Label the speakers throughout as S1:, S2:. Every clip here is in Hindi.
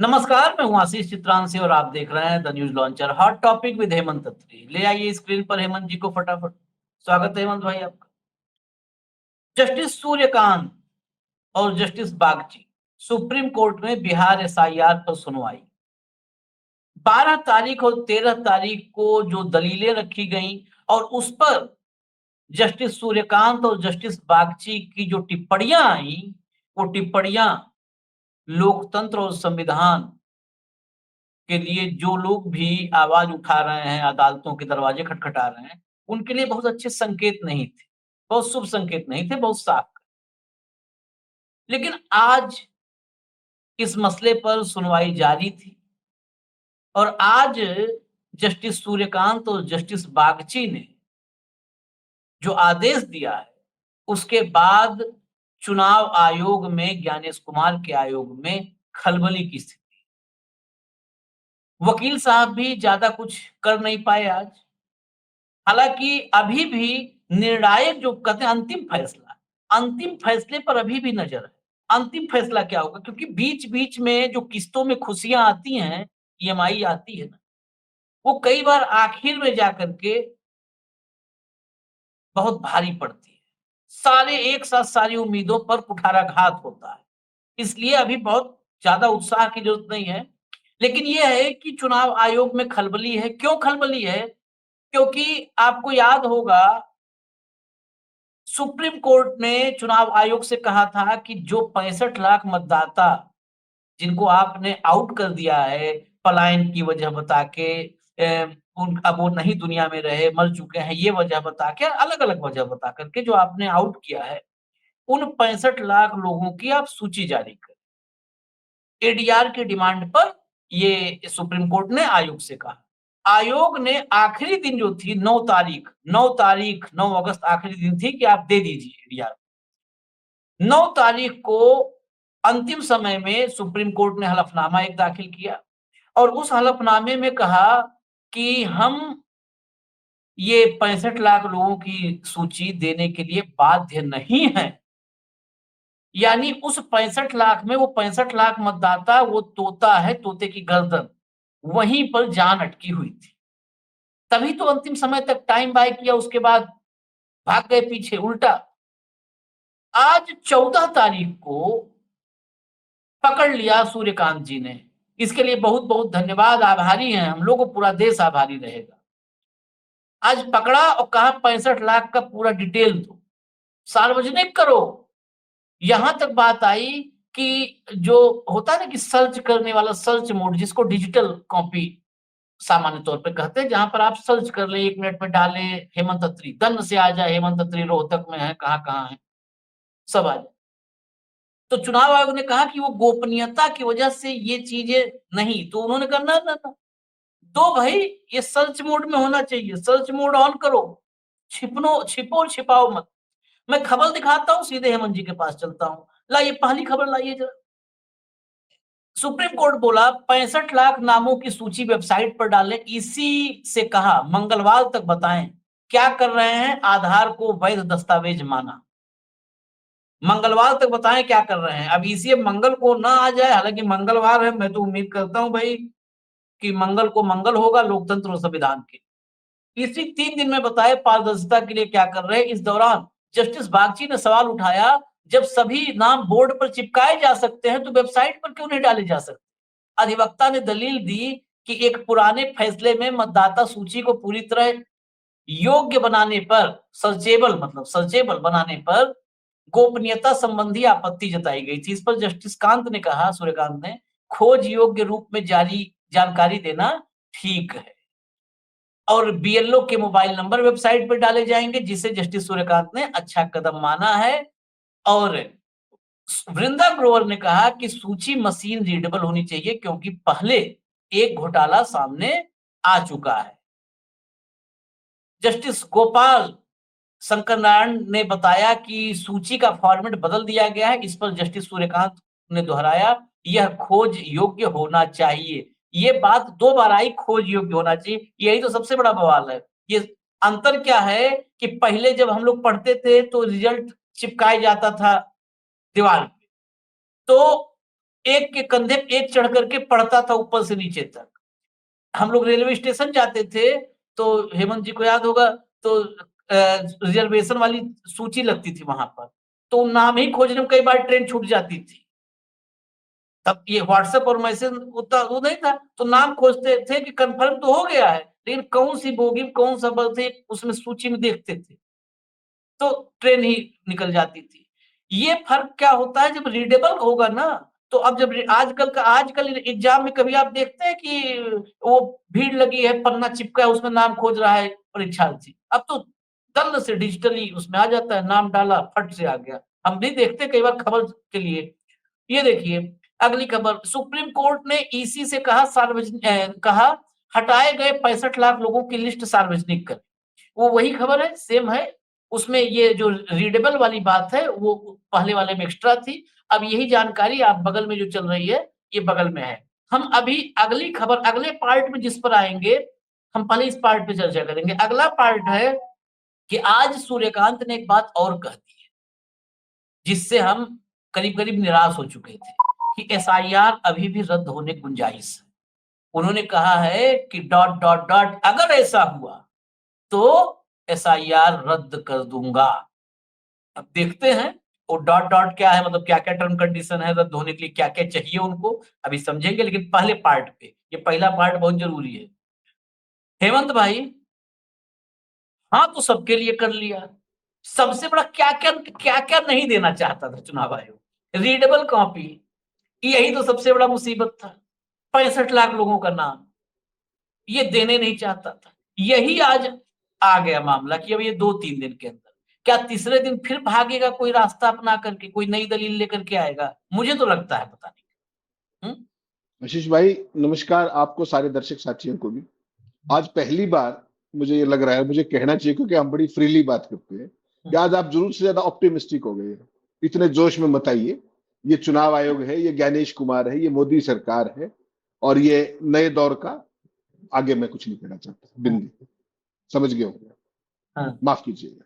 S1: नमस्कार, मैं हूँ आशीष चित्रांशी और आप देख रहे हैं the news launcher hot topic with Hemant Atri. ले आइए स्क्रीन पर हेमंत जी को फटाफट। स्वागत है हेमंत भाई आपका। जस्टिस सूर्यकांत और जस्टिस बागची, सुप्रीम कोर्ट में बिहार एसआईआर पर सुनवाई। 12 तारीख और 13 तारीख को जो दलीलें रखी गईं और उस पर जस्टिस सूर्यकांत और जस्टिस बागची की जो टिप्पणियां आई, वो टिप्पणियां लोकतंत्र और संविधान के लिए जो लोग भी आवाज उठा रहे हैं, अदालतों के दरवाजे खटखटा रहे हैं, उनके लिए बहुत अच्छे संकेत नहीं थे, बहुत शुभ संकेत नहीं थे, बहुत साफ। लेकिन आज इस मसले पर सुनवाई जारी थी और आज जस्टिस सूर्यकांत और जस्टिस बागची ने जो आदेश दिया है, उसके बाद चुनाव आयोग में, ज्ञानेश कुमार के आयोग में खलबली की स्थिति। वकील साहब भी ज्यादा कुछ कर नहीं पाए आज। हालाँकि अभी भी निर्णायक जो कहते हैं अंतिम फैसले पर अभी भी नज़र है। अंतिम फैसला क्या होगा? क्योंकि बीच-बीच में जो किस्तों में खुशियाँ आती हैं, ईएमआई आती है ना, वो कई बार आखिर में जाकर के बहुत भारी पड़ती है। सारे एक साथ सारी उम्मीदों पर कुठाराघात होता है। इसलिए अभी बहुत ज़्यादा उत्साह की ज़रूरत नहीं है। लेकिन ये है कि चुनाव आयोग में खलबली है। क्यों खलबली है? क्योंकि आपको याद होगा सुप्रीम कोर्ट ने चुनाव आयोग से कहा था कि जो 65 लाख मतदाता जिनको आपने आउट कर दिया है पलायन की वजह बता के, उन अब वो नहीं दुनिया में रहे, मर चुके हैं, ये वजह बता के, अलग-अलग वजह बता करके जो आपने आउट किया है, उन 65 लाख लोगों की आप सूची जारी करें। एडीआर की डिमांड पर ये सुप्रीम कोर्ट ने आयोग से कहा। आयोग ने आखिरी दिन जो थी 9 अगस्त आखिरी दिन थी कि आप दे दीजिए एडीआर। 9 तारीख को अंतिम समय में सुप्रीम कोर्ट ने हलफनामा एक दाखिल किया और उस हलफनामे में कहा कि हम ये 65 लाख लोगों की सूची देने के लिए बाध्य नहीं हैं। यानी उस 65 लाख में वो 65 लाख मतदाता, वो तोता है, तोते की गर्दन, वहीं पर जान अटकी हुई थी। तभी तो अंतिम समय तक टाइम बाय किया, उसके बाद भाग गए पीछे उल्टा। आज 14 तारीख को पकड़ लिया सूर्यकांत जी ने। इसके लिए बहुत-बहुत धन्यवाद, आभारी हैं हम लोग, पूरा देश आभारी रहेगा। आज पकड़ा और कहा 65 लाख का पूरा डिटेल दो, सार्वजनिक करो। यहां तक बात आई कि जो होता है ना कि सर्च करने वाला सर्च मोड, जिसको डिजिटल कॉपी सामान्य तौर पे कहते हैं, जहां पर आप सर्च कर ले, 1 मिनट में डालें हेमंत अत्री, दन से आ जाए हेमंत अत्री रोहतक में है, कहाँ-कहाँ है, सब आ जाए। तो चुनाव आयोग ने कहा कि वो गोपनीयता की वजह से ये चीजें नहीं, तो उन्होंने कहा ना ना ना, तो भाई ये सर्च मोड में होना चाहिए, सर्च मोड ऑन करो, छिपो और छिपाओ मत। मैं खबर दिखाता हूँ, सीधे हेमंत जी के पास चलता हूँ। लाइए पहली खबर, लाइए जरा। सुप्रीम कोर्ट बोला 65 लाख नामों की सूची वेबसाइट पर डालें, इसी से कहा मंगलवार तक बताएं क्या कर रहे हैं, आधार को वैध दस्तावेज माना। मंगलवार तक बताएं क्या कर रहे हैं। अब इसी मंगल को ना आ जाए, हालांकि मंगलवार है, मैं तो उम्मीद करता हूं भाई कि मंगल को मंगल होगा लोकतंत्र और संविधान के। इसी 3 दिन में बताए पारदर्शिता के लिए क्या कर रहे हैं। इस दौरान जस्टिस बागची ने सवाल उठाया, जब सभी नाम बोर्ड पर चिपकाए जा सकते हैं तो वेबसाइट पर क्यों नहीं डाले जा सकते। अधिवक्ता ने दलील दी कि एक पुराने फैसले में मतदाता सूची को पूरी तरह योग्य बनाने पर, सर्चेबल बनाने पर गोपनीयता संबंधी आपत्ति जताई गई थी। इस पर जस्टिस कांत ने कहा, सूर्यकांत ने, खोज योग्य रूप में जारी जानकारी देना ठीक है और बीएलओ के मोबाइल नंबर वेबसाइट पर डाले जाएंगे, जिसे जस्टिस सूर्यकांत ने अच्छा कदम माना है। और वृंदा ग्रोवर ने कहा कि सूची मशीन रीडेबल होनी चाहिए क्योंकि पहले एक घोटाला सामने आ चुका है। जस्टिस गोपाल शंकर नारायण ने बताया कि सूची का फॉर्मेट बदल दिया गया है। इस पर जस्टिस सूर्यकांत ने दोहराया, यह खोज योग्य होना चाहिए। ये बात 2 बार आई, खोज योग्य होना चाहिए। यही तो सबसे बड़ा बवाल है। ये अंतर क्या है कि पहले जब हम लोग पढ़ते थे तो रिजल्ट चिपकाया जाता था दीवार पे। तो एक के कंधे पे एक चढ़ करके पढ़ता था ऊपर से नीचे तक। हम लोग रेलवे स्टेशन जाते थे, तो हेमंत जी को याद होगा, तो रिजर्वेशन वाली सूची लगती थी वहाँ पर, तो नाम ही खोजने में कई बार ट्रेन छूट जाती थी। तब ये व्हाट्सएप और मैसेज उतना वो नहीं था, तो नाम खोजते थे कि कन्फर्म तो हो गया है, लेकिन कौन-सी बोगी, कौन-सा बर्थ है, उसमें सूची में देखते थे। तो ट्रेन ही निकल जाती थी। ये फ़र्क क्या होता है जब रीडेबल होगा ना, तो अब जब आजकल एग्ज़ाम में कभी आप देखते हैं कि वो भीड़ लगी है, पन्ना चिपका है, उसमें नाम खोज रहा है परीक्षार्थी। अब तो दल्ल से डिजिटली उसमें आ जाता है, नाम डाला, फट से आ गया। हम नहीं देखते कई बार खबर के लिए। ये देखिए, अगली खबर, सुप्रीम कोर्ट ने ईसी से कहा हटाए गए 65 लाख लोगों की लिस्ट सार्वजनिक करें। वो वही खबर है, सेम है। उसमें ये जो रीडेबल वाली बात है, वो पहले वाले में एक्स्ट्रा थी। अब यही जानकारी आप बगल में जो चल रही है, ये बगल में है। हम अभी अगली खबर अगले पार्ट में जिस पर आएँगे, हम पहले इस पार्ट पे चर्चा करेंगे। अगला पार्ट है कि आज सूर्यकांत ने एक बात और कह दी है, जिससे हम करीब-करीब निराश हो चुके थे, कि एसआईआर अभी भी रद्द होने की गुंजाइश है। उन्होंने कहा है कि डॉट अगर ऐसा हुआ तो एसआईआर रद्द कर दूंगा। अब देखते हैं वो डॉट क्या है, मतलब क्या-क्या टर्म कंडीशन है रद्द होने के लिए, क्या-क्या चाहिए उनको, अभी समझेंगे, लेकिन पहले पार्ट पे, ये पहला पार्ट बहुत जरूरी है। हेमंत भाई, हाँ तो सबके लिए कर लिया। सबसे बड़ा क्या-क्या नहीं देना चाहता था चुनाव आयोग? रीडेबल कॉपी, यही तो सबसे बड़ा मुसीबत था। 65 लाख लोगों का नाम, ये देने नहीं चाहता था। यही आज आ गया मामला कि अब ये 2-3 दिन के अंदर। क्या तीसरे दिन फिर भागेगा कोई रास्ता अपना करके, कोई नई दलील लेकर के आएगा? मुझे तो लगता है पता नहीं। हुँ?
S2: आशीष भाई नमस्कार, आपको सारे दर्शक साथियों को भी। आज पहली बार मुझे ये लग रहा है, मुझे कहना चाहिए क्योंकि हम बड़ी फ्रीली बात करते हैं कि आज आप जरूर से ज्यादा ऑप्टिमिस्टिक हो गए हैं। इतने जोश में मत आइए। ये चुनाव आयोग है, ये ज्ञानेश कुमार है, ये मोदी सरकार है और ये नए दौर का। आगे मैं कुछ नहीं कहना चाहता,
S1: हाँ,
S2: बिंदी समझ गए होंगे,
S1: हाँ।
S2: माफ कीजिएगा।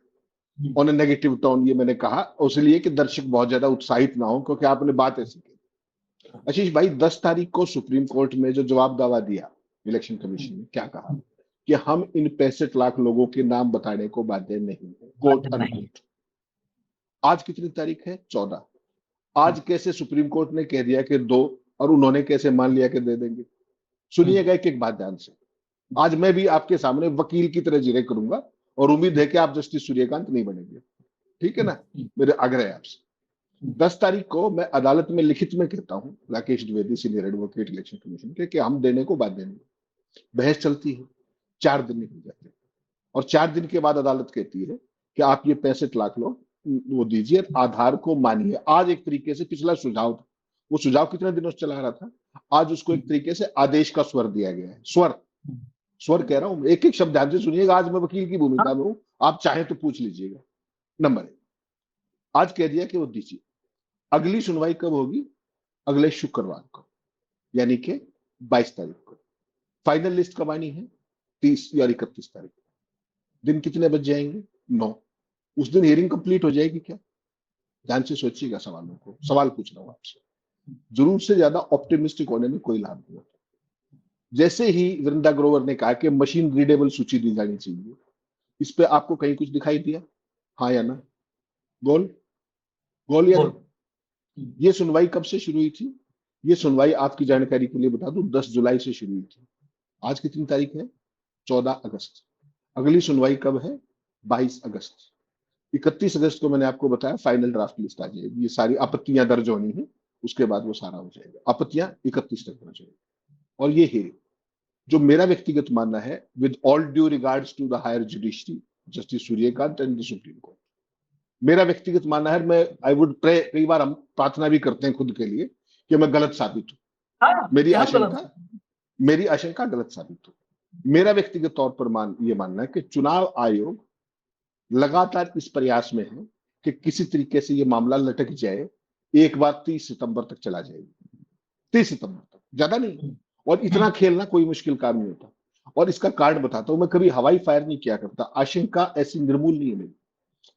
S1: हुँ,
S2: ऑन ए नेगेटिव टोन ये मैंने कहा उसलिए कि दर्शक बहुत ज्यादा उत्साहित ना हो, क्योंकि आपने बात ऐसी की। आशीष भाई 10 तारीख को सुप्रीम कोर्ट में जो जवाब दावा दिया, इलेक्शन
S1: हुँ,
S2: कमीशन ने क्या कहा
S1: हुँ।
S2: कि हम इन 65 लाख लोगों के नाम बताने को बाध्य नहीं है,
S1: बात
S2: कोर्ट
S1: नहीं।
S2: अनकोट। आज कितनी तारीख है? 14।
S1: हुँ,
S2: आज कैसे सुप्रीम कोर्ट ने कह दिया कि दो, और उन्होंने कैसे मान लिया कि दे देंगे?
S1: हुँ,
S2: सुनिएगा एक एक बात ध्यान से। आज मैं भी आपके सामने वकील की तरह जिरे करूंगा और उम्मीद है कि आप जस्टिस सूर्यकांत नहीं बनेंगे, ठीक है
S1: हुँ,
S2: ना?
S1: हुँ,
S2: मेरे आग्रह है आपसे।
S1: हुँ,
S2: 10 तारीख को मैं अदालत में लिखित में कहता हूं, Rakesh Dwivedi senior advocate election commission के, कि हम देने को बाध्य नहीं। बहस चलती है, 4 दिन निकल जाते हैं और 4 दिन के बाद अदालत कहती है कि आप ये 65 लाख लोग वो दीजिए, आधार को मानिए। आज एक तरीके से पिछला सुझाव था, वो सुझाव कितने दिनों से चला रहा था, आज उसको
S1: हुँ,
S2: एक तरीके से आदेश का स्वर दिया गया है। स्वर,
S1: हुँ,
S2: स्वर कह रहा हूं, एक एक शब्द ध्यान से सुनिएगा। आज मैं वकील की
S1: हाँ,
S2: भूमिका में हूं, आप चाहें तो पूछ लीजिएगा। नंबर एक, आज कह दिया कि वो दीजिए। अगली सुनवाई कब होगी? अगले शुक्रवार को, यानी कि 22 तारीख को। फाइनल लिस्ट कब आनी है? 30 या 31 तारीख को। दिन कितने बज जाएंगे? 9। उस दिन हियरिंग कंप्लीट हो जाएगी क्या? ध्यान से सोचिएगा सवालों को, सवाल पूछ रहा हूं आपसे। जरूर से ज्यादा ऑप्टिमिस्टिक होने में कोई लाभ नहीं होता। जैसे ही वृंदा ग्रोवर ने कहा कि मशीन रीडेबल सूची दी जानी चाहिए, इस पे आपको कहीं कुछ दिखाई दिया? हाँ या ना? गोल, गोल या
S1: बोल।
S2: नहीं?
S1: हुँ,
S2: ये सुनवाई कब से शुरू हुई थी? ये सुनवाई आपकी जानकारी के लिए बता दूं 10 जुलाई से शुरू हुई थी। आज कितनी तारीख है? 14 अगस्त। अगली सुनवाई कब है? 22 अगस्त। 31 अगस्त को मैंने आपको बताया फाइनल ड्राफ्ट लिस्ट आ जाएगी, ये सारी आपत्तियां दर्ज होनी है, उसके बाद वो सारा हो जाएगा। आपत्तियां 31 तक हो जाएगी। और ये है जो मेरा व्यक्तिगत मानना है, with all due regards to the higher judiciary, justice Suryakant and the supreme court. मेरा व्यक्तिगत मानना है, मैं आई वुड प्रे, कई बार हम प्रार्थना भी करते हैं खुद के लिए कि मैं गलत साबित हूं।
S1: हाँ,
S2: मेरी
S1: कि हम गलत
S2: आशंका,
S1: हैं।
S2: मेरी आशंका गलत साबित हो। मेरा व्यक्तिगत तौर पर ये मानना है कि चुनाव आयोग लगातार इस प्रयास में है कि किसी तरीके से ये मामला लटक जाए। एक बार 30 सितंबर तक चला जाएगी, 30 सितंबर तक, ज्यादा नहीं।
S1: हुँ,
S2: और इतना
S1: हुँ,
S2: खेलना कोई मुश्किल काम नहीं होता। और इसका कारण बताता हूं, मैं कभी हवाई फायर नहीं किया करता, आशंका ऐसी निर्मूल नहीं है मेरी।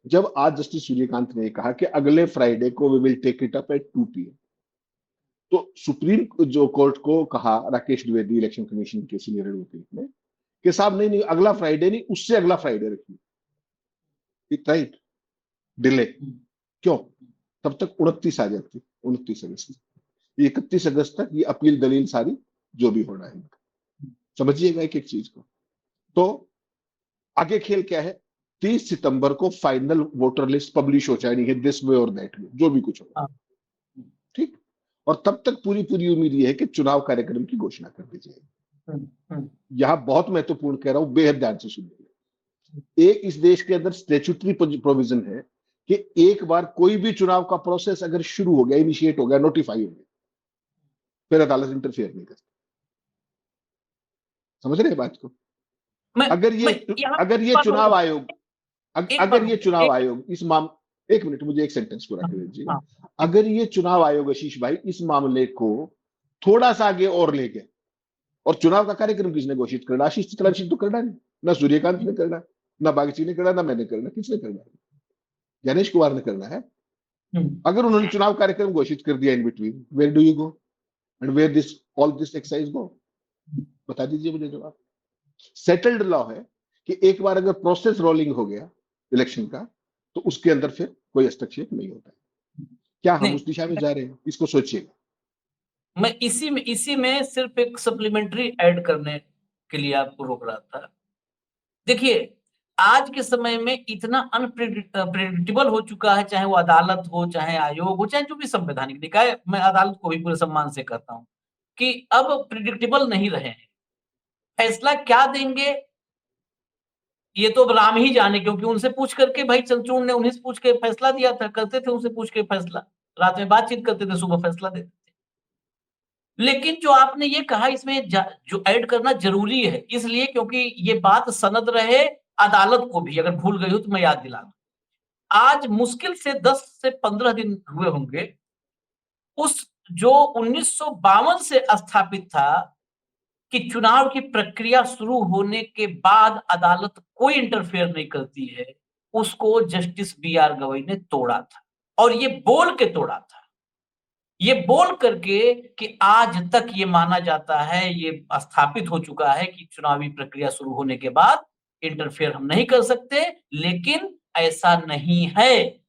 S2: जब आज जस्टिस सूर्यकांत ने कहा कि अगले फ्राइडे को we will take it up at 2 PM, तो सुप्रीम जो कोर्ट को कहा राकेश द्विवेदी इलेक्शन कमीशन के सीनियर एडवोकेट ने कि साहब नहीं नहीं, अगला फ्राइडे नहीं, उससे अगला फ्राइडे रखिए, राइट, डिले। क्यों? तब तक 29 आ जाती, 29 अगस्त, 31 अगस्त तक ये अपील दलील सारी जो भी होना है, समझिएगा एक एक चीज को। तो आगे खेल क्या है? 30 सितंबर को फाइनल वोटर लिस्ट पब्लिश हो जानी है, दिस वे और दैट वे, जो भी कुछ होगा, ठीक। और तब तक पूरी पूरी उम्मीद यह है कि चुनाव कार्यक्रम की घोषणा कर दी जाएगी। यहां बहुत महत्वपूर्ण कह रहा हूं, बेहद ध्यान से सुनिए। एक इस देश के अंदर स्टैट्यूटरी प्रोविजन है कि एक बार कोई भी चुनाव का प्रोसेस अगर शुरू हो गया, इनिशिएट हो गया, नोटिफाई हो गया, फिर अदालत इंटरफेयर नहीं करती। समझ रहे हैं बात को? अगर ये चुनाव आयोग, अगर ये चुनाव आयोग इस मामले, एक मिनट मुझे एक सेंटेंस पूरा कर दीजिएगा। अगर ये चुनाव आयोग आशीष भाई इस मामले को थोड़ा सा आगे और ले गए, और चुनाव का कार्यक्रम किसने घोषित करना? आशीष चितलांशी तो करना नहीं, ना सूर्यकांत ने करना, ना बागची ने करना, ना मैंने करना, किसने करना है? गणेश कुमार ने करना है। अगर उन्होंने चुनाव कार्यक्रम घोषित कर दिया in between, where do you go and where this all this exercise go? बता दीजिए मुझे जवाब। सेटल्ड लॉ है कि एक बार अगर प्रोसेस रोलिंग हो गया इलेक्शन का, तो उसके अंदर फिर कोई हस्तक्षेप नहीं होता है। क्या हम उस दिशा में जा रहे हैं? इसको सोचिएगा।
S1: मैं इसी में सिर्फ एक सप्लीमेंट्री ऐड करने के लिए आपको रोक रहा था। देखिए, आज के समय में इतना अनप्रेडिक्टेबल हो चुका है, चाहे वो अदालत हो, चाहे आयोग हो, चाहे जो भी संवैधानिक निकाय, मैं अदालत को भी पूरे सम्मान से कहता हूँ, कि अब प्रेडिक्टेबल नहीं रहे हैं। फैसला क्या देंगे ये तो अब राम ही जाने, क्योंकि उनसे पूछ करके भाई चंद्रचूड़ ने उन्हीं से पूछ के फैसला दिया था, करते थे उनसे पूछ के फैसला, रात में बातचीत करते थे, सुबह फैसला देते थे। लेकिन जो आपने ये कहा इसमें जो ऐड करना जरूरी है, इसलिए क्योंकि ये बात सनद रहे अदालत को भी, अगर भूल गई हो तो मैं याद दिला दूं। आज मुश्किल से 10 से 15 दिन हुए होंगे, उस जो 1952 से स्थापित था कि चुनाव की प्रक्रिया शुरू होने के बाद अदालत कोई इंटरफेयर नहीं करती है, उसको जस्टिस बी आर गवई ने तोड़ा था, और ये बोल के तोड़ा था। ये बोल करके कि आज तक ये माना जाता है, ये स्थापित हो चुका है कि चुनावी प्रक्रिया शुरू होने के बाद इंटरफेयर हम नहीं कर सकते, लेकिन ऐसा नहीं है।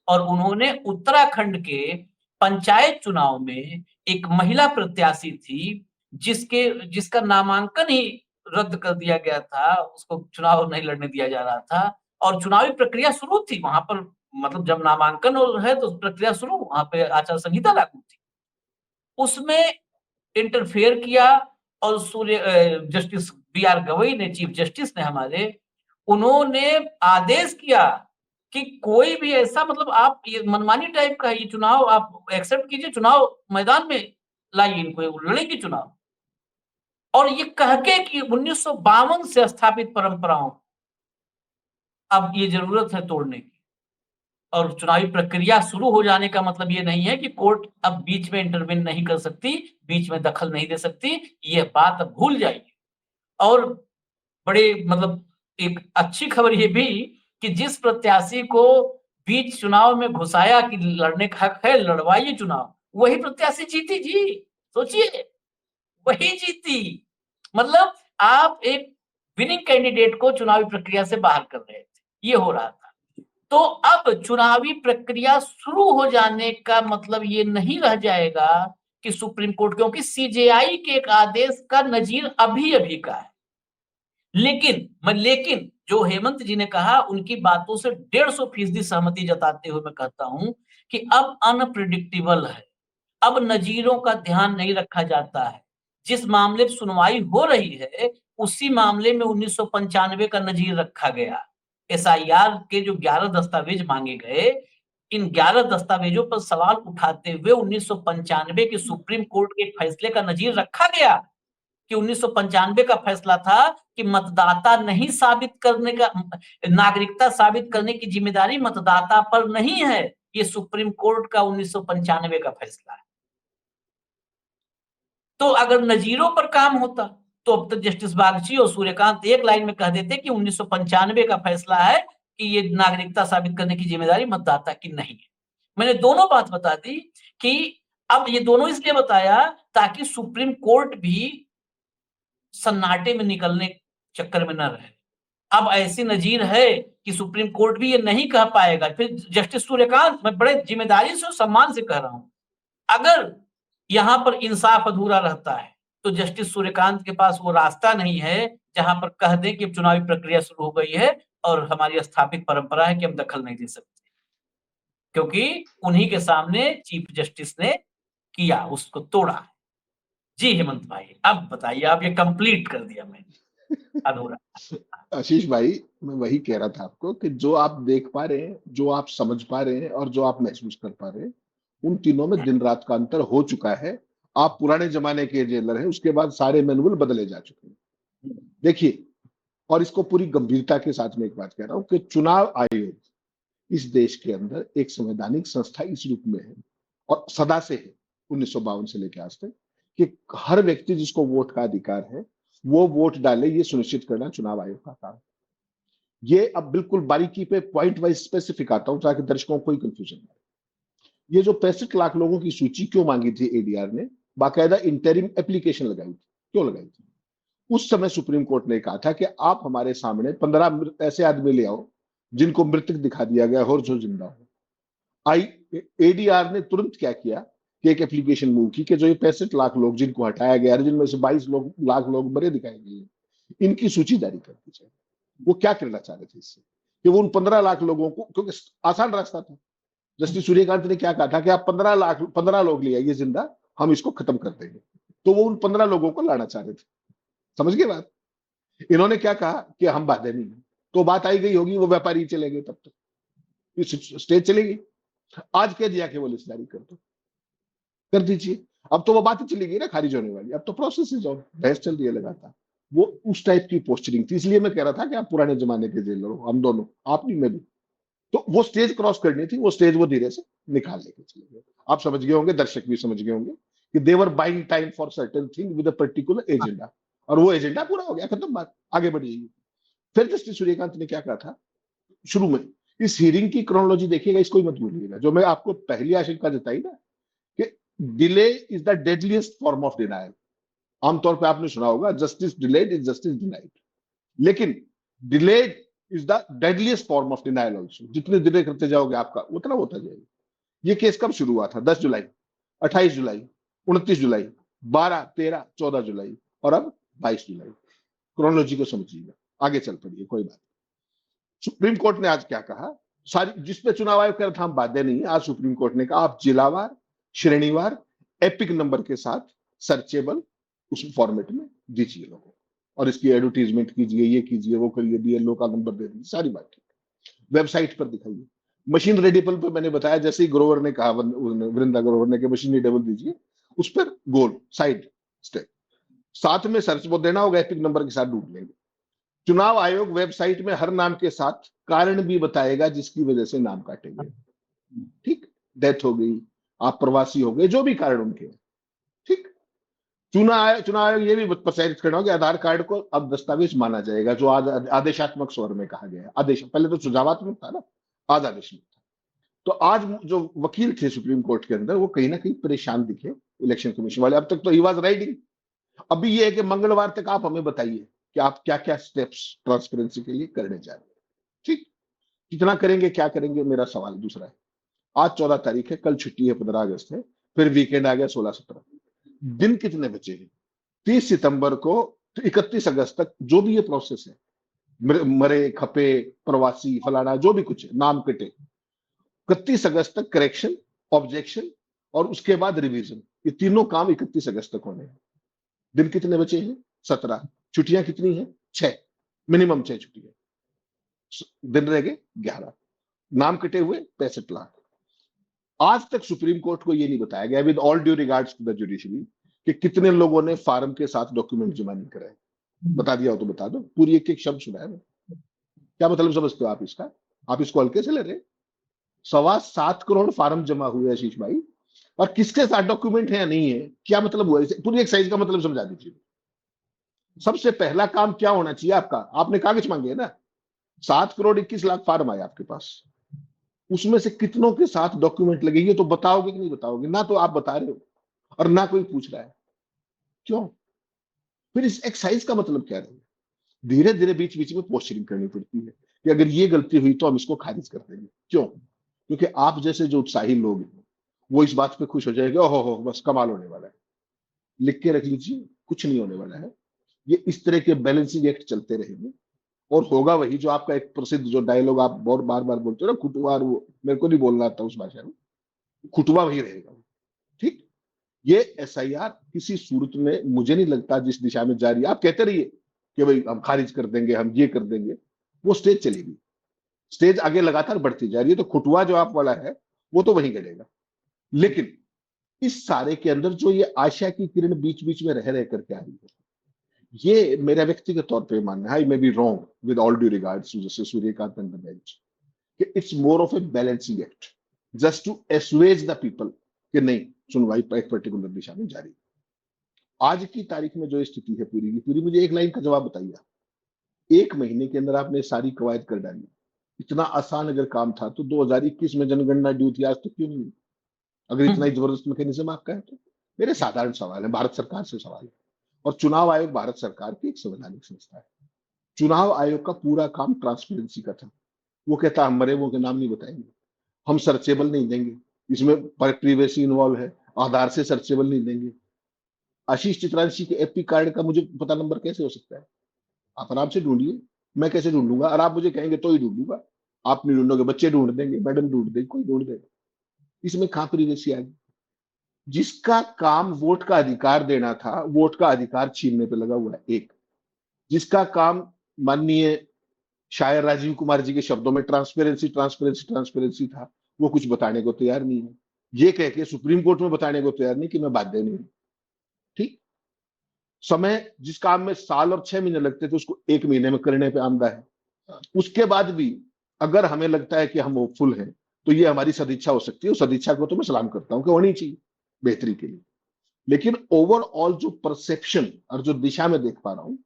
S1: और उन्होंने उत्तराखंड के पंचायत चुनाव में एक महिला प्रत्याशी थी, जिसका नामांकन ही रद्द कर दिया गया था, उसको चुनाव नहीं लड़ने दिया जा रहा था, और चुनावी प्रक्रिया शुरू थी वहां पर, मतलब जब नामांकन है तो प्रक्रिया शुरू, वहां पे आचार संहिता लागू थी। उसमें इंटरफेयर किया, और जस्टिस बी आर गवई ने, चीफ जस्टिस ने हमारे, उन्होंने आदेश किया कि कोई भी ऐसा, मतलब आप ये मनमानी टाइप का है, ये चुनाव आप एक्सेप्ट कीजिए, चुनाव मैदान में लाइए इनको, लड़ेंगे चुनाव। और ये कह के कि 1952 से स्थापित परंपराओं अब ये जरूरत है तोड़ने की, और चुनावी प्रक्रिया शुरू हो जाने का मतलब ये नहीं है कि कोर्ट अब बीच में इंटरवेन नहीं कर सकती, बीच में दखल नहीं दे सकती, ये बात अब भूल जाइए। और बड़े मतलब एक अच्छी खबर ये भी कि जिस प्रत्याशी को बीच चुनाव में घुसाया कि लड़ने का हक है, लड़वाइए चुनाव, वही प्रत्याशी जीती जी। सोचिए, वही जीती। मतलब आप एक विनिंग कैंडिडेट को चुनावी प्रक्रिया से बाहर कर रहे थे, ये हो रहा था। तो अब चुनावी प्रक्रिया शुरू हो जाने का मतलब ये नहीं रह जाएगा कि सुप्रीम कोर्ट, क्योंकि सीजेआई के एक आदेश का नजीर अभी अभी का है। लेकिन जो हेमंत जी ने कहा, उनकी बातों से 150% सहमति जताते हुए मैं कहता हूं कि अब अनप्रिडिक्टेबल है, अब नजीरों का ध्यान नहीं रखा जाता है। जिस मामले पर सुनवाई हो रही है, उसी मामले में 1995 का नजीर रखा गया। एसआईआर के जो 11 दस्तावेज मांगे गए, इन 11 दस्तावेजों पर सवाल उठाते हुए 1995 के सुप्रीम कोर्ट के फैसले का नजीर रखा गया कि 1995 का फैसला था कि मतदाता नहीं साबित करने का, नागरिकता साबित करने की जिम्मेदारी मतदाता पर नहीं है। ये सुप्रीम कोर्ट का 1995 का फैसला है। तो अगर नजीरों पर काम होता तो अब तक जस्टिस बागची और सूर्यकांत एक लाइन में कह देते कि 1995 का फैसला है कि ये नागरिकता साबित करने की जिम्मेदारी मतदाता की नहीं है। मैंने दोनों बात बता दी कि अब ये दोनों इसलिए बताया ताकि सुप्रीम कोर्ट भी सन्नाटे में निकलने चक्कर में न रहे। अब ऐसी नज़ीर है कि सुप्रीम कोर्ट भी ये नहीं कह पाएगा। फिर जस्टिस सूर्यकांत, मैं बड़े ज़िम्मेदारी से और सम्मान से कह रहा हूँ, अगर यहाँ पर इंसाफ अधूरा रहता है, तो जस्टिस सूर्यकांत के पास वो रास्ता नहीं है, जहाँ पर कह दें कि अब चुनावी प्रक्रिया शुरू हो गई है और हमारी स्थापित परंपरा है कि हम दखल नहीं दे सकते। क्योंकि उन्हीं के सामने चीफ जस्टिस ने किया, उसको तोड़ा। जी हेमंत भाई, अब बताइए, आप ये कंप्लीट कर दिया मैंने अधूरा।
S2: आशीष भाई, मैं वही कह रहा था आपको कि जो आप देख पा रहे हैं, जो आप समझ पा रहे हैं और जो आप महसूस कर पा रहे हैं, उन तीनों में दिन रात का अंतर हो चुका है। आप पुराने जमाने के जेलर हैं, उसके बाद सारे मैनुअल बदले जा चुके हैं। देखिए, और इसको पूरी गंभीरता के साथ में एक बात कह रहा हूं कि चुनाव आयोग इस देश के अंदर एक संवैधानिक संस्था इस रूप में है और सदा से है, 1952 से लेकर आज तक, कि हर व्यक्ति जिसको वोट का अधिकार है वो वोट डाले, ये सुनिश्चित करना चुनाव आयोग का काम। ये अब बिल्कुल बारीकी पे पॉइंट वाइज स्पेसिफिक आता हूं ताकि दर्शकों को कोई कंफ्यूजन ना हो। ये जो 65 लाख लोगों की सूची क्यों मांगी थी एडीआर ने, बाकायदा इंटरिम एप्लीकेशन लगाई थी, क्यों लगाई थी? उस समय सुप्रीम कोर्ट ने कहा था कि आप हमारे सामने 15 ऐसे आदमी ले आओ जिनको मृतक दिखा दिया गया और जो जिंदा हो। आई एडीआर ने तुरंत क्या किया कि एक एप्लीकेशन मूव की कि जो ये 65 लाख लोग जिनको हटाया गया, जिनमें से 22 लाख लोग मरे दिखाए गए, इनकी सूची जारी कर दी जाए। वो क्या करना चाह रहे थे इससे कि वो उन 15 लाख लोगों को, क्योंकि आसान रास्ता था, जस्टिस सूर्यकांत ने क्या कहा था कि आप 15 लोग ले आइए जिंदा, हम इसको खत्म कर देंगे। तो वो उन 15 लोगों को लाना चाह रहे थे। समझ गए बात? इन्होंने क्या कहा कि हम बाधे नहीं है, तो बात आई गई होगी, वो व्यापारी चले गए, तब तक स्टेज चलेगी। आज कह दिया कि वो लिस्ट जारी कर दो, कर दीजिए। अब तो वो बात ही चली गई ना खारिज होने वाली, अब तो प्रोसेस इज ऑन, बहस चल रही है लगातार। वो उस टाइप की पोस्चरिंग थी, इसलिए मैं कह रहा था कि आप पुराने जमाने के जेलर हो, हम दोनों, आप नहीं मैं भी। तो वो स्टेज क्रॉस करनी थी, वो स्टेज वो धीरे से निकाल लेके चले गए। आप समझ गए होंगे, दर्शक भी समझ गए होंगे कि they were buying time for certain thing with a particular agenda, और वो एजेंडा पूरा हो गया, खत्म बात, आगे बढ़िएगी। फिर जस्टिस सूर्यकांत ने क्या कहा था शुरू में, इस हियरिंग की क्रोनोलॉजी देखिएगा, इसको ही मत भूलिएगा, जो मैं आपको पहली आशंका जताई ना कि delay is the deadliest form of denial. आमतौर पे आपने सुना होगा justice delayed is justice denied, लेकिन delayed is the deadliest form of denial also. जितने डिले करते जाओगे आपका उतना होता जाएगा। ये केस कब शुरू हुआ था? 10 जुलाई, 28 जुलाई, 29 जुलाई, 12, 13, 14 जुलाई और अब 22 जुलाई। क्रोनोलॉजी को समझिएगा, आगे चल पड़िए, कोई बात। सुप्रीम कोर्ट ने आज क्या कहा, सारी जिसपे चुनाव आयोग कर था हम बाध्य नहीं है, आज सुप्रीम कोर्ट ने कहा आप जिलावार, श्रेणीवार, एपिक नंबर के साथ सर्चेबल उस फॉर्मेट में दीजिए लोगों को, और इसकी एडवर्टीजमेंट कीजिए, ये कीजिए, वो करिए, बीएलओ का नंबर दे दीजिए, सारी बात ठीक। वेबसाइट पर दिखाइए। मशीन रीडेबल पर मैंने बताया, जैसे ही ग्रोवर ने कहा, वृंदा ग्रोवर ने, कि मशीन रीडेबल दीजिए, उस पर गोल साइड स्टेप, साथ में सर्च वो देना होगा, एपिक नंबर के साथ ढूंढ लेंगे। चुनाव आयोग वेबसाइट में हर नाम के साथ कारण भी बताएगा जिसकी वजह से नाम काटे गए। ठीक, डेथ हो गई, आप प्रवासी हो गए, जो भी कारण उनके, ठीक। चुनाव आयोग ये भी प्रसारित करना होगा कि आधार कार्ड को अब दस्तावेज माना जाएगा, जो आज आदेशात्मक स्वर में कहा गया है। आदेश पहले तो सुझावात्मक था ना, आज आदेश में था। तो आज जो वकील थे सुप्रीम कोर्ट के अंदर, वो कहीं ना कहीं परेशान दिखे, इलेक्शन कमीशन वाले। अब तक तो ही वाज राइडिंग, अभी ये है कि मंगलवार तक आप हमें बताइए कि आप क्या क्या स्टेप्स ट्रांसपेरेंसी के लिए करने जा रहे हैं। ठीक, कितना करेंगे, क्या करेंगे, मेरा सवाल दूसरा है। आज 14 तारीख है, कल छुट्टी है, 15 अगस्त है, फिर वीकेंड आ गया 16-17, दिन कितने बचे हैं? 30 सितंबर को 31 अगस्त तक जो भी ये प्रोसेस है, मरे खपे प्रवासी फलाना जो भी कुछ है, नाम कटे, 31 अगस्त तक करेक्शन, ऑब्जेक्शन और उसके बाद रिवीजन, ये तीनों काम 31 अगस्त तक होने हैं। दिन कितने बचे हैं? 17। छुट्टियां कितनी हैं? 6, मिनिमम 6 छुट्टियां, दिन रह गए 11, नाम कटे हुए 65 लाख। आज तक सुप्रीम कोर्ट को यह नहीं बताया गया, with all due regards to the judiciary, कि कितने लोगों ने फार्म के साथ डॉक्यूमेंट जमा नहीं कराए। बता दिया हो तो बता दो, पूरी एक एक शब्द सुना है। क्या मतलब समझते हो आप इसका? आप इसको हल्के से ले रहे? 7.25 करोड़ फार्म जमा हुए आशीष भाई, और किसके साथ डॉक्यूमेंट है या नहीं है, क्या मतलब हुआ? पूरी एक्सरसाइज का मतलब समझा दीजिए। सबसे पहला काम क्या होना चाहिए आपका? आपने कागज मांगे है ना, 7 करोड़ 21 लाख फार्म आए आपके पास, उसमें से कितनों के साथ डॉक्यूमेंट लगे, ये तो बताओगे कि नहीं बताओगे? ना तो आप बता रहे हो और ना कोई पूछ रहा है। क्यों? फिर इस एक्साइज का मतलब क्या रहेगा? धीरे धीरे बीच बीच में पोस्चरिंग करनी पड़ती है कि अगर ये गलती हुई तो हम इसको खारिज कर देंगे। क्यों? क्योंकि आप जैसे जो उत्साही लोग हैं वो इस बात पे खुश हो जाएंगे, ओहो हो बस कमाल होने वाला है। लिख के रख लीजिए, कुछ नहीं होने वाला है। ये इस तरह के बैलेंसिंग एक्ट चलते रहेंगे और होगा वही जो आपका एक प्रसिद्ध जो डायलॉग आप बहुत बार बार बोलते हो ना, खुटवार, वो मेरे को नहीं बोलना आता उस भाषा में, खुटवा वही रहेगा। ठीक। ये एसआईआर किसी सूरत में मुझे नहीं लगता जिस दिशा में जा रही है, आप कहते रहिए कि भाई हम खारिज कर देंगे, हम ये कर देंगे, वो स्टेज चलेगी। स्टेज आगे लगातार बढ़ती जा रही है, तो खुटवा जो आप वाला है वो तो वहीं गड़ेगा। लेकिन इस सारे के अंदर जो ये आशा की किरण बीच बीच में रह रह करके आ रही है, ये मेरा व्यक्तिगत तौर पे मानना है, I may be wrong with all due regards to जैसे सूर्यकांत एंड द बेंच, कि it's more of a balancing act just to assuage the people कि नहीं, सुनवाई एक पर्टिकुलर दिशा में जारी। आज की तारीख में जो स्थिति है पूरी की पूरी, मुझे एक लाइन का जवाब बताइए। 1 महीने के अंदर आपने सारी कवायद कर डाली। इतना आसान अगर काम था तो 2021 में जनगणना ड्यू थी, आज तक क्यों नहीं हुई? अगर इतना ही जबरदस्त मैकेनिज्म आपका है तो मेरे साधारण सवाल है, भारत सरकार से सवाल है। और चुनाव आयोग भारत सरकार की एक संवैधानिक संस्था है। चुनाव आयोग का पूरा काम ट्रांसपेरेंसी का था। वो कहता हम मरे वो के नाम नहीं बताएंगे, हम सर्चेबल नहीं देंगे, इसमें प्रिवेसी इन्वॉल्व है, आधार से सर्चेबल नहीं देंगे। आशीष चित्रांशी के एपी कार्ड का मुझे पता नंबर कैसे हो सकता है? आप आराम से ढूंढिए, मैं कैसे ढूंढूंगा? और आप मुझे कहेंगे तो ही ढूंढूंगा। आप नहीं ढूंढोगे, बच्चे ढूंढ देंगे, मैडम ढूंढ देंगे, कोई ढूंढ देगा। इसमें कहां प्रिवेसी आ गई? जिसका काम वोट का अधिकार देना था, वोट का अधिकार छीनने पे लगा हुआ है। एक जिसका काम माननीय शायर राजीव कुमार जी के शब्दों में ट्रांसपेरेंसी ट्रांसपेरेंसी ट्रांसपेरेंसी था, वो कुछ बताने को तैयार नहीं है। ये कह के सुप्रीम कोर्ट में बताने को तैयार नहीं कि मैं बाध्य नहीं हूं। ठीक। समय जिस काम में साल और 6 महीने लगते थे उसको 1 महीने में करने पे आमदा है। उसके बाद भी अगर हमें लगता है कि हम होपफुल हैं तो ये हमारी सदिच्छा हो सकती है। उस सदिच्छा को तो मैं सलाम करता हूं कि होनी चाहिए बेहतरी के लिए। लेकिन ओवरऑल जो परसेप्शन और जो दिशा में देख पा रहा हूं,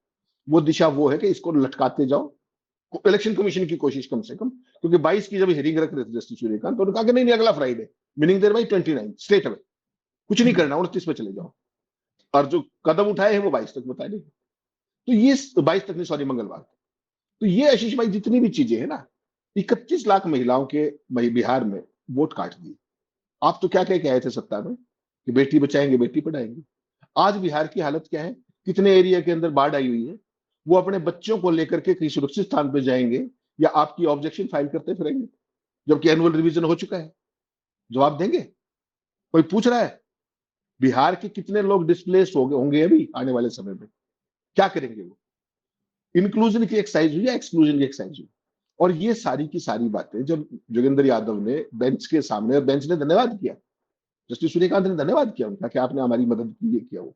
S2: वो दिशा वो है कि इसको लटकाते जाओ। इलेक्शन कमीशन की कोशिश कम से कम, क्योंकि 22 की जब हियरिंग रख रहे थे जस्टिस सूर्यकांत, तो उन्होंने कहा कि नहीं अगला Friday, meaning there by 29 straight away, कुछ नहीं करना, 29 पे चले जाओ। और जो कदम उठाए हैं वो 22 तक बता देंगे। तो ये 22 तक नहीं, सॉरी, मंगलवार तक। तो ये आशीष भाई जितनी भी चीजें है ना, 31 लाख महिलाओं के बिहार में वोट काट दिए। आप तो क्या कह के आए थे सत्ता में कि बेटी बचाएंगे बेटी पढ़ाएंगे। आज बिहार की हालत क्या है? कितने एरिया के अंदर बाढ़ आई हुई है, वो अपने बच्चों को लेकर के कहीं सुरक्षित स्थान पे जाएंगे या आपकी ऑब्जेक्शन फाइल करते फिरेंगे, जबकि एनुअल रिवीजन हो चुका है? जवाब देंगे? कोई पूछ रहा है? बिहार के कितने लोग डिस्प्लेस हो गए होंगे अभी आने वाले समय में? क्या करेंगे वो? इंक्लूजन की एक्सरसाइज हुई या एक्सक्लूजन की एक्सरसाइज हुई? और ये सारी की सारी बातें जब जोगेंद्र यादव ने बेंच के सामने, और बेंच ने धन्यवाद किया, जस्टिस सूर्यकांत ने धन्यवाद किया उनका कि आपने हमारी मदद की, ये किया वो।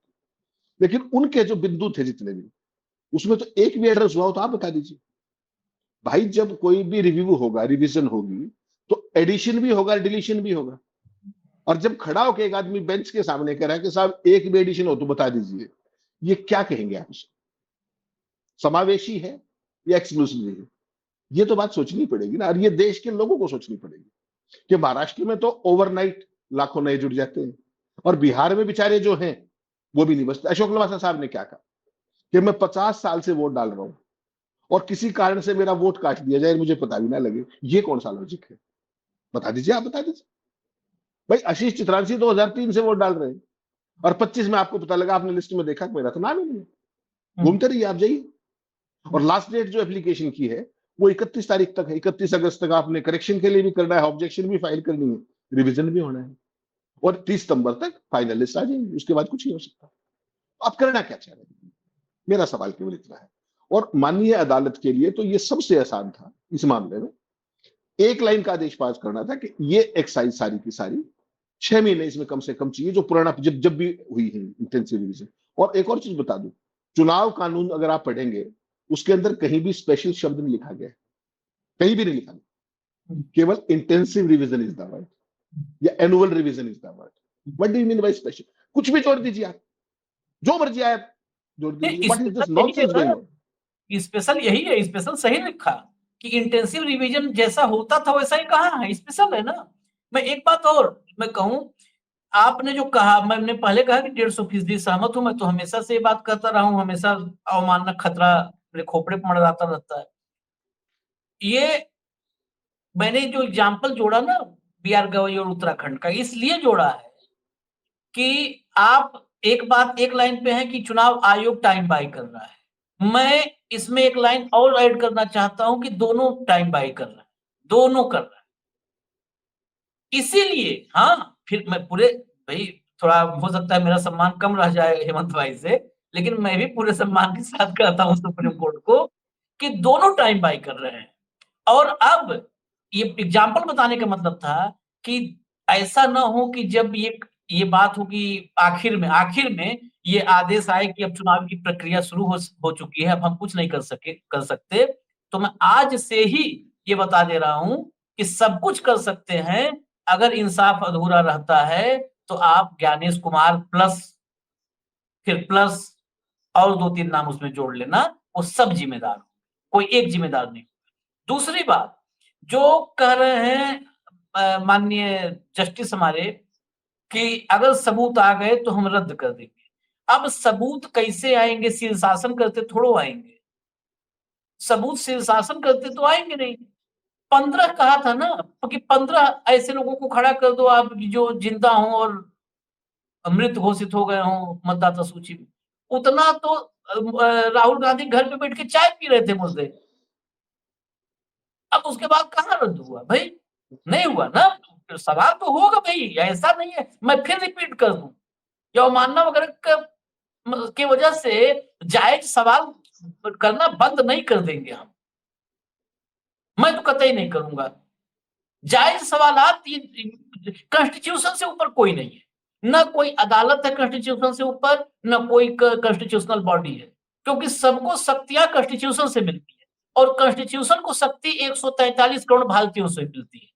S2: लेकिन उनके जो बिंदु थे जितने भी, उसमें तो एक भी एड्रेस हुआ हो तो आप बता दीजिए भाई। जब कोई भी रिव्यू होगा, रिवीजन होगी, तो एडिशन भी होगा, डिलीशन भी होगा। और जब खड़ा होकर एक आदमी बेंच के सामने कह रहा है कि साहब एक भी एडिशन हो तो बता दीजिए, ये क्या कहेंगे आप उसे? समावेशी है या एक्सक्लूसिव है? ये तो बात सोचनी पड़ेगी ना, और ये देश के लोगों को सोचनी पड़ेगी कि महाराष्ट्र में तो ओवरनाइट लाखों नए जुड़ जाते हैं, और बिहार में बेचारे जो हैं वो भी नहीं बचते। अशोक लवासा साहब ने क्या कहा कि मैं 50 साल से वोट डाल रहा हूं और किसी कारण से मेरा वोट काट दिया जाए, मुझे पता भी ना लगे। ये कौन सा लॉजिक है? बता दीजिए, आप बता दीजिए भाई। आशीष चित्रांशी 2003 से वोट डाल रहे हैं और 25 में आपको पता लगा, आपने लिस्ट में देखा कि मेरा तो नाम ही नहीं है। घूमते रहिए, आप जाइए। और लास्ट डेट जो एप्लीकेशन की है वो 31 तारीख तक है। 31 अगस्त तक आपने करेक्शन के लिए भी करना है, ऑब्जेक्शन भी फाइल करनी है, रिवीजन भी होना है, और 30 सितंबर तक फाइनल लिस्ट आ जाएगी। उसके बाद कुछ नहीं हो सकता। आप करना क्या चाह रहे हैं? मेरा सवाल केवल इतना है। और माननीय अदालत के लिए तो ये सबसे आसान था इस मामले में, एक लाइन का आदेश पास करना था कि ये एक्साइज सारी की सारी 6 महीने इसमें कम से कम चाहिए, जो पुराना जब भी हुई है इंटेंसिव रिवीजन। और एक और चीज बता दूं, चुनाव कानून अगर आप पढ़ेंगे उसके अंदर कहीं भी स्पेशल शब्द नहीं लिखा गया, कहीं भी नहीं लिखा गया। केवल intensive revision is the word या annual revision is the word. What do you mean by special? कुछ भी जोड़ दीजिए आप, जो मर्जी आए जोड़ दीजिए। What is this nonsense going on?
S1: Special यही है, स्पेशल सही लिखा। कि इंटेंसिव रिवीजन जैसा होता था वैसा ही कहाँ है, स्पेशल है ना। मैं एक बात और मैं कहूँ, आपने जो कहा, मैंने पहले कहा कि 150% सहमत हूँ, मैं तो हमेशा से ये बात कहता रहा हूँ, हमेशा अवमानना खतरा मेरे खोपड़े पे मंडराता रहता है। ये मैंने जो एग्जाम्पल जोड़ा ना बी.आर. गवई और उत्तराखंड का, इसलिए जोड़ा है कि आप एक बात एक लाइन पे है कि चुनाव आयोग टाइम बाय कर रहा है। मैं इसमें एक लाइन और ऐड करना चाहता हूं कि दोनों टाइम बाय कर रहा है, दोनों कर रहा है। इसीलिए हाँ, फिर मैं पूरे भाई थोड़ा हो सकता है मेरा सम्मान कम रह जाए हेमंत भाई से, लेकिन मैं भी पूरे सम्मान के साथ कहता हूँ सुप्रीम कोर्ट को कि दोनों टाइम बाय कर रहे हैं। और अब ये एग्जाम्पल बताने का मतलब था कि ऐसा ना हो कि जब ये बात हो कि आखिर में ये आदेश आए कि अब चुनाव की प्रक्रिया शुरू हो चुकी है, अब हम कुछ नहीं कर सकते। तो मैं आज से ही ये बता दे रहा हूँ कि सब कुछ कर सकते हैं। अगर इंसाफ अधूरा रहता है तो आप ज्ञानेश कुमार प्लस, फिर प्लस और 2-3 नाम उसमें जोड़ लेना, वो सब जिम्मेदार हो, कोई एक जिम्मेदार नहीं। दूसरी बात, जो कह रहे हैं माननीय जस्टिस हमारे कि अगर सबूत आ गए तो हम रद्द कर देंगे। अब सबूत कैसे आएंगे? शीर्षासन करते थोड़ो आएंगे, सबूत शीर्षासन करते तो आएंगे नहीं। 15 कहा था ना, कि 15 ऐसे लोगों को खड़ा कर दो आप जो जिंदा हो और मृत घोषित हो गए हों मतदाता सूची में। उतना तो राहुल गांधी घर पे बैठ के चाय पी रहे थे मुर्दे। अब उसके बाद कहाँ रद्द हुआ भाई? नहीं हुआ ना। सवाल तो होगा भाई, ऐसा नहीं है। मैं फिर रिपीट कर दूं, या अवमानना वगैरह की वजह से जायज सवाल करना बंद नहीं कर देंगे हम। मैं तो कतई नहीं करूंगा। जायज सवालात कॉन्स्टिट्यूशन से ऊपर कोई नहीं है, न कोई अदालत है कॉन्स्टिट्यूशन से ऊपर, न कोई कॉन्स्टिट्यूशनल बॉडी है, क्योंकि सबको शक्तियां कॉन्स्टिट्यूशन से मिलती है और कॉन्स्टिट्यूशन को शक्ति 143 करोड़ भारतीयों से मिलती है।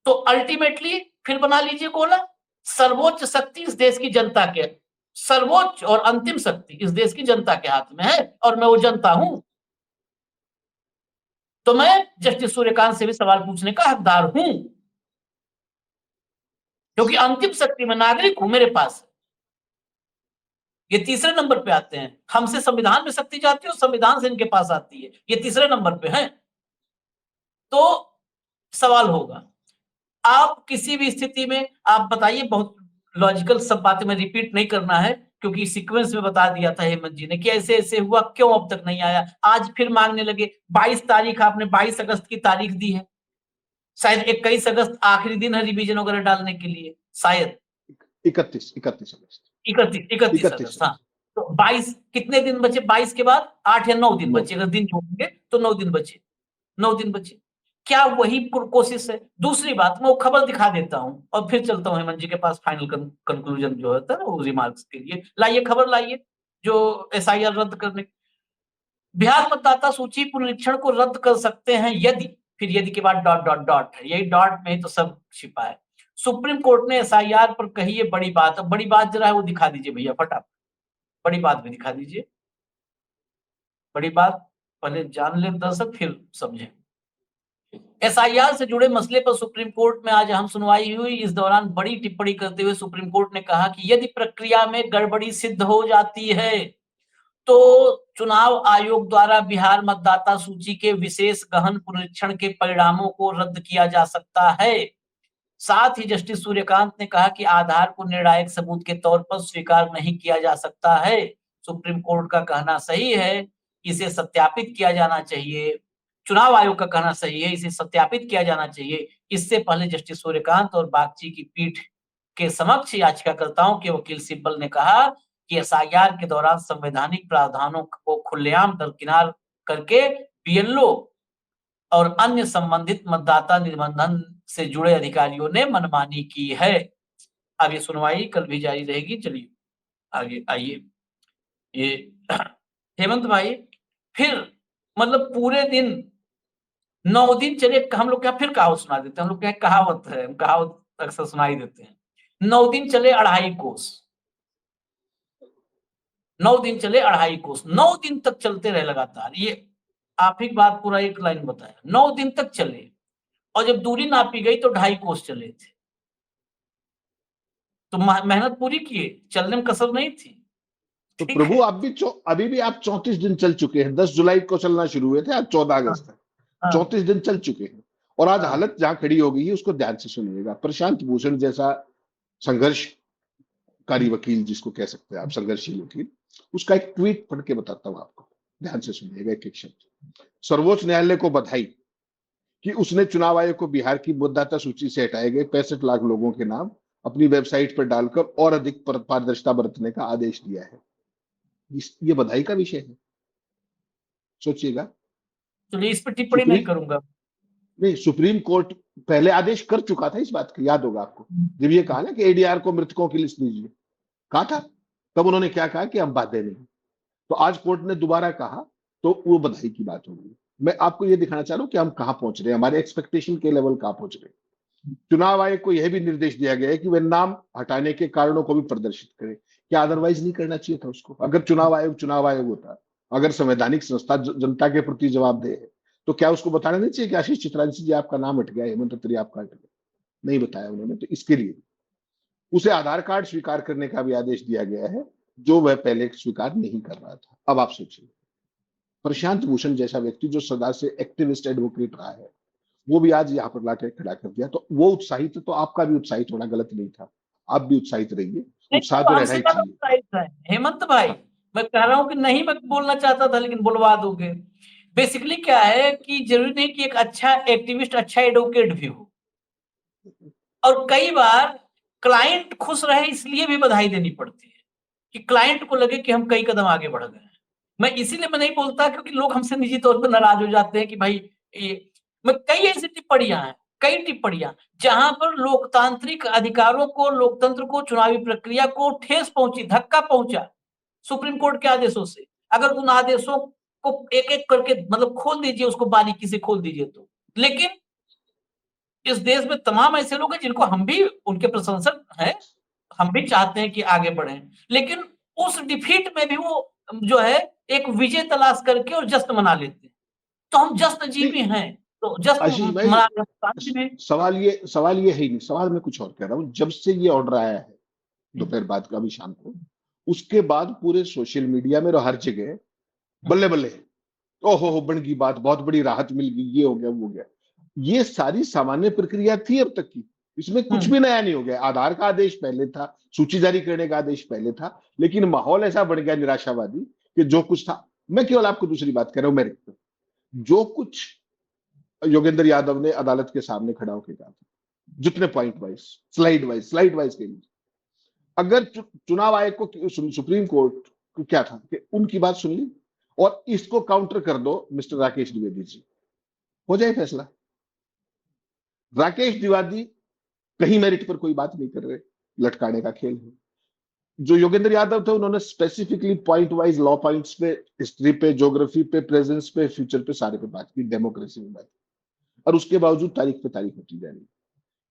S1: तो अल्टीमेटली फिर बना लीजिए गोला, सर्वोच्च शक्ति इस देश की जनता के, सर्वोच्च और अंतिम शक्ति इस देश की जनता के हाथ में है और मैं वो जनता हूं। तो मैं जस्टिस सूर्यकांत से भी सवाल पूछने का हकदार हूं, क्योंकि अंतिम शक्ति में नागरिक हूं, मेरे पास। ये तीसरे नंबर पे आते हैं, हमसे संविधान में शक्ति जाती है और संविधान से इनके पास आती है, ये तीसरे नंबर पे है। तो सवाल होगा, आप किसी भी स्थिति में आप बताइए, बहुत लॉजिकल सब बातें मैं रिपीट नहीं करना है, क्योंकि सीक्वेंस में बता दिया था हेमंत जी ने कि ऐसे ऐसे हुआ, क्यों अब तक नहीं आया। आज फिर मांगने लगे। 22 तारीख आपने 22 अगस्त की तारीख दी है, शायद 21 अगस्त आखिरी दिन है रिवीजन वगैरह डालने के लिए, शायद
S2: 31 अगस्त,
S1: 31
S2: 31
S1: अगस्त, हाँ।
S2: अगस्त।
S1: तो 22 कितने दिन बचे? 22 के बाद 8 या 9 दिन
S2: नौ।
S1: बचे, अगर दिन जोड़ेंगे तो 9 दिन बचे, 9 दिन बचे। क्या वही कोशिश है? दूसरी बात, मैं वो खबर दिखा देता हूं और फिर चलता हूं हेमंत जी के पास फाइनल कंक्लूजन जो होता है ना वो रिमार्क्स के लिए। लाइए खबर लाइए, जो एसआईआर रद्द करने, बिहार मतदाता सूची पुनरीक्षण को रद्द कर सकते हैं यदि, फिर यदि के बाद डॉट डॉट डॉट है, यही डॉट में ही तो सब छिपा है। सुप्रीम कोर्ट ने एसआईआर पर कही है बड़ी बात। अब बड़ी बात जरा है वो दिखा दीजिए भैया फटाफट, बड़ी बात भी दिखा दीजिए। बड़ी बात पहले जान ले दर्शक, फिर समझें। एसआईआर से जुड़े मसले पर सुप्रीम कोर्ट में आज अहम सुनवाई हुई। इस दौरान बड़ी टिप्पणी करते हुए सुप्रीम कोर्ट ने कहा कि यदि प्रक्रिया में गड़बड़ी सिद्ध हो जाती है तो चुनाव आयोग द्वारा बिहार मतदाता सूची के विशेष गहन पुनरीक्षण के परिणामों को रद्द किया जा सकता है। साथ ही जस्टिस सूर्यकांत ने कहा कि आधार को निर्णायक सबूत के तौर पर स्वीकार नहीं किया जा सकता है। सुप्रीम कोर्ट का कहना सही है, इसे सत्यापित किया जाना चाहिए। चुनाव आयोग का कहना सही है, इसे सत्यापित किया जाना चाहिए। इससे पहले जस्टिस सूर्यकांत और बागची की पीठ के समक्ष याचिकाकर्ताओं के वकील सिब्बल ने कहा कि एसआईआर के दौरान संवैधानिक प्रावधानों को खुलेआम दरकिनार करके बीएलओ और अन्य संबंधित मतदाता निबंधन से जुड़े अधिकारियों ने मनमानी की है। अब ये सुनवाई कल भी जारी रहेगी। चलिए आगे आइए। ये हेमंत भाई, फिर मतलब पूरे दिन 9 दिन चले, हम लोग क्या फिर कहावत सुना देते हैं, हम लोग क्या कहावत है, हम कहावत अक्सर सुनाई देते हैं। 9 दिन चले 2.5 कोस, 9 दिन चले 2.5 कोस, 9 दिन तक चलते रहे लगातार। ये आप ही बात पूरा एक लाइन बताया, 9 दिन तक चले और जब दूरी नापी गई तो 2.5 कोस चले थे। तो मेहनत पूरी किए, चलने में कसर नहीं थी।
S2: तो
S1: ठीक
S2: प्रभु
S1: है।
S2: आप भी अभी भी आप 34 दिन चल चुके हैं। 10 जुलाई को चलना शुरू हुए थे, आज 14
S1: हाँ,
S2: अगस्त है।
S1: हाँ,
S2: 34 दिन चल चुके हैं और आज
S1: हाँ।
S2: हालत जहां खड़ी हो गई है उसको ध्यान से सुनिएगा। प्रशांत भूषण जैसा संघर्षकारी वकील, जिसको कह सकते हैं आप, संघर्षशील वकील, उसका एक ट्वीट पढ़ के बताता हूं आपको, ध्यान से सुनिएगा एक एक शब्द। सर्वोच्च न्यायालय को बधाई कि उसने चुनाव आयोग को बिहार की मतदाता सूची से हटाए गए 65 लाख लोगों के नाम अपनी वेबसाइट पर डालकर और अधिक पारदर्शिता बरतने का आदेश दिया है। ये बधाई का विषय है, सोचिएगा।
S1: चलिए इस पे टिप्पणी नहीं
S2: सुप्रीम
S1: करूंगा।
S2: नहीं, सुप्रीम कोर्ट पहले आदेश कर चुका था इस बात का, याद होगा आपको, जब ये कहा ना कि एडीआर को मृतकों की लिस्ट दीजिए, कहा था। तब उन्होंने क्या कहा कि हम बाध्य नहीं। तो आज कोर्ट ने दोबारा कहा, तो वो बधाई की बात होगी। मैं आपको ये दिखाना चाह रहा हूं कि हम कहां पहुंच रहे हैं, हमारे एक्सपेक्टेशन के लेवल कहां पहुंच रहे हैं। चुनाव आयोग को यह भी निर्देश दिया गया है कि वह नाम हटाने के कारणों को भी प्रदर्शित करे। क्या अदरवाइज नहीं करना चाहिए था उसको? अगर चुनाव आयोग होता, अगर संवैधानिक संस्था जनता के प्रति जवाबदेह है, तो क्या उसको बताना नहीं चाहिए कि आशीष चित्रांशी जी आपका नाम हट गया, हेमंत अत्री आपका हट गया? नहीं बताया उन्होंने। तो इसके लिए उसे आधार कार्ड स्वीकार करने का भी आदेश दिया गया है, जो वह पहले स्वीकार नहीं कर रहा था। अब आप सोचिए, प्रशांत भूषण जैसा व्यक्ति जो सदा से एक्टिविस्ट एडवोकेट रहा है, वो भी आज यहाँ पर लाकर खड़ा कर दिया। तो वो उत्साहित, तो आपका भी उत्साहित होना गलत नहीं था। आप भी उत्साहित रहिए,
S1: नहीं,
S2: उत्साह
S1: वो
S2: तो रहना
S1: हमसे
S2: ही
S1: ज्यादा
S2: चाहिए।
S1: उत्साहित है हेमंत भाई। मैं कह रहा हूँ कि नहीं, मैं बोलना चाहता था लेकिन बुलवा दोगे। बेसिकली क्या है कि जरूरी नहीं कि एक अच्छा एक्टिविस्ट अच्छा एडवोकेट भी हो, और कई बार क्लाइंट खुश रहे इसलिए भी बधाई देनी पड़ती है कि क्लाइंट को लगे कि हम कई कदम आगे बढ़ गए हैं। मैं इसीलिए मैं नहीं बोलता क्योंकि लोग हमसे निजी तौर पर नाराज हो जाते हैं कि भाई ये, मैं कई ऐसी टिप्पणियां हैं, कई टिप्पणियां जहां पर लोकतांत्रिक अधिकारों को, लोकतंत्र को, चुनावी प्रक्रिया को ठेस पहुंची, धक्का पहुंचा सुप्रीम कोर्ट के आदेशों से। अगर उन आदेशों को एक एक करके मतलब खोल दीजिए, उसको बारीकी से खोल दीजिए तो। लेकिन इस देश में तमाम ऐसे लोग हैं जिनको हम भी उनके प्रशंसक हैं, हम भी चाहते हैं कि आगे बढ़े, लेकिन उस डिफीट में भी वो जो है एक विजय तलाश करके और जश्न मना लेते हैं। तो हम जश्न
S2: नहीं
S1: जीवी हैं, तो जश्न
S2: आशीष भाई,
S1: मनाने में शांति में।
S2: सवाल ये है ही नहीं। सवाल मैं कुछ और कह रहा हूँ। जब से ये ऑर्डर आया है दोपहर बाद का, भी शाम को, उसके बाद पूरे सोशल मीडिया में और हर जगह बल्ले बल्ले, ओहो हो, बन की बात, बहुत बड़ी राहत मिल गई, ये हो गया वो हो गया। ये सारी सामान्य प्रक्रिया थी अब तक की, इसमें कुछ भी नया नहीं हो गया। आधार का आदेश पहले था, सूची जारी करने का आदेश पहले था, लेकिन माहौल ऐसा बन गया निराशावादी कि जो कुछ था, मैं केवल आपको दूसरी बात कह रहा हूं, मेरे जो कुछ योगेंद्र यादव ने अदालत के सामने खड़ा होकर कहा था, जितने पॉइंट वाइज, स्लाइड वाइज के लिए, अगर चुनाव आयोग को, सुप्रीम कोर्ट को क्या था कि उनकी बात सुन ली और इसको काउंटर कर दो मिस्टर राकेश द्विवेदी जी, हो जाए फैसला। राकेश द्विवेदी कहीं मेरिट पर कोई बात नहीं कर रहे, लटकाने का खेल है। जो योगेंद्र यादव थे, उन्होंने specifically point wise law points पे, हिस्ट्री पे, ज्योग्राफी पे, प्रेजेंस पे, फ्यूचर पे, सारे पे बात की, डेमोक्रेसी में बात की, और उसके बावजूद तारीख पे तारीख होती जा रही है।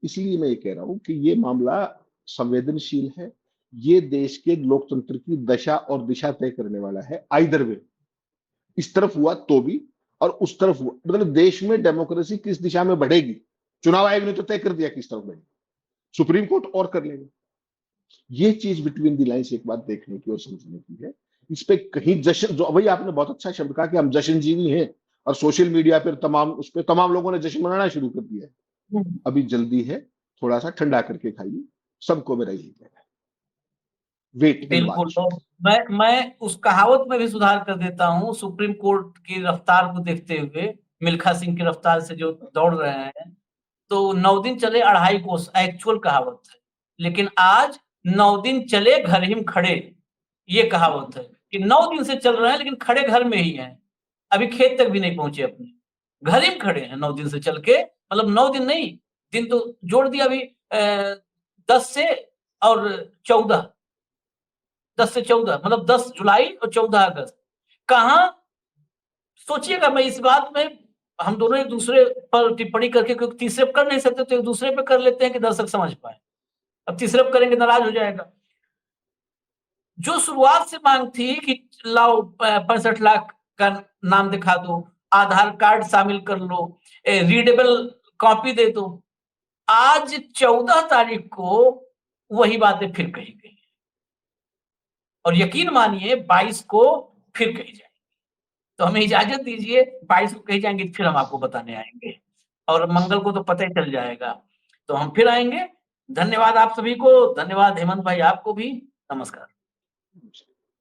S2: इसलिए मैं ये कह रहा हूं कि ये मामला संवेदनशील है। ये देश के लोकतंत्र की दशा और दिशा तय करने वाला है। आइदर वे, इस तरफ हुआ तो भी और उस तरफ हुआ, मतलब देश में डेमोक्रेसी किस दिशा में बढ़ेगी, चुनाव आयोग ने तो तय कर दिया किस तरफ बढ़ेगी, सुप्रीम कोर्ट और कर लेगा। ये चीज बिटवीन द लाइंस एक बात देखने की और समझने की है। इस पे कहीं जश्न, जो वही आपने बहुत अच्छा शब्द कहा कि हम जश्नजीवी हैं, और सोशल मीडिया पर उस पर तमाम लोगों ने जश्न मनाना शुरू कर दिया है। अभी जल्दी है, थोड़ा सा ठंडा करके खाइए, सबको मेरा यही कहना है, वेट एंड
S1: बिल्कुल।
S2: वॉच।
S1: और मैं उस कहावत में भी सुधार कर देता हूँ, सुप्रीम कोर्ट की रफ्तार को देखते हुए, मिल्खा सिंह की रफ्तार से जो दौड़ रहे हैं, तो 9 दिन चले 2.5 कोस एक्चुअल कहावत है। लेकिन आज 9 दिन चले घर ही में खड़े, ये कहावत है कि 9 दिन से चल रहे हैं लेकिन खड़े घर में ही हैं। अभी खेत तक भी नहीं पहुंचे अपने, घर ही में खड़े हैं 9 दिन से चल के। मतलब 9 दिन नहीं, दिन तो जोड़ दिया अभी 10 से और 14, 10 से 14 मतलब 10 जुलाई और 14 अगस्त। कहाँ सोचिएगा, मैं इस बात में हम दोनों एक दूसरे पर टिप्पणी करके, क्योंकि तीसरे पर कर नहीं सकते तो एक दूसरे पे कर लेते हैं कि दर्शक समझ पाए। अब तीसरे पे करेंगे नाराज हो जाएगा। जो शुरुआत से मांग थी कि लाओ 65 लाख का नाम दिखा दो, आधार कार्ड शामिल कर लो, रीडेबल कॉपी दे दो। आज 14 तारीख को वही बातें फिर कही गई और यकीन मानिए 22 को फिर कही जाएगी। तो हमें इजाजत दीजिए, 22 को कही जाएंगी फिर हम आपको बताने आएंगे और मंगल को तो पता ही चल जाएगा। तो हम फिर आएंगे। धन्यवाद आप सभी को, धन्यवाद हेमंत भाई आपको भी। नमस्कार।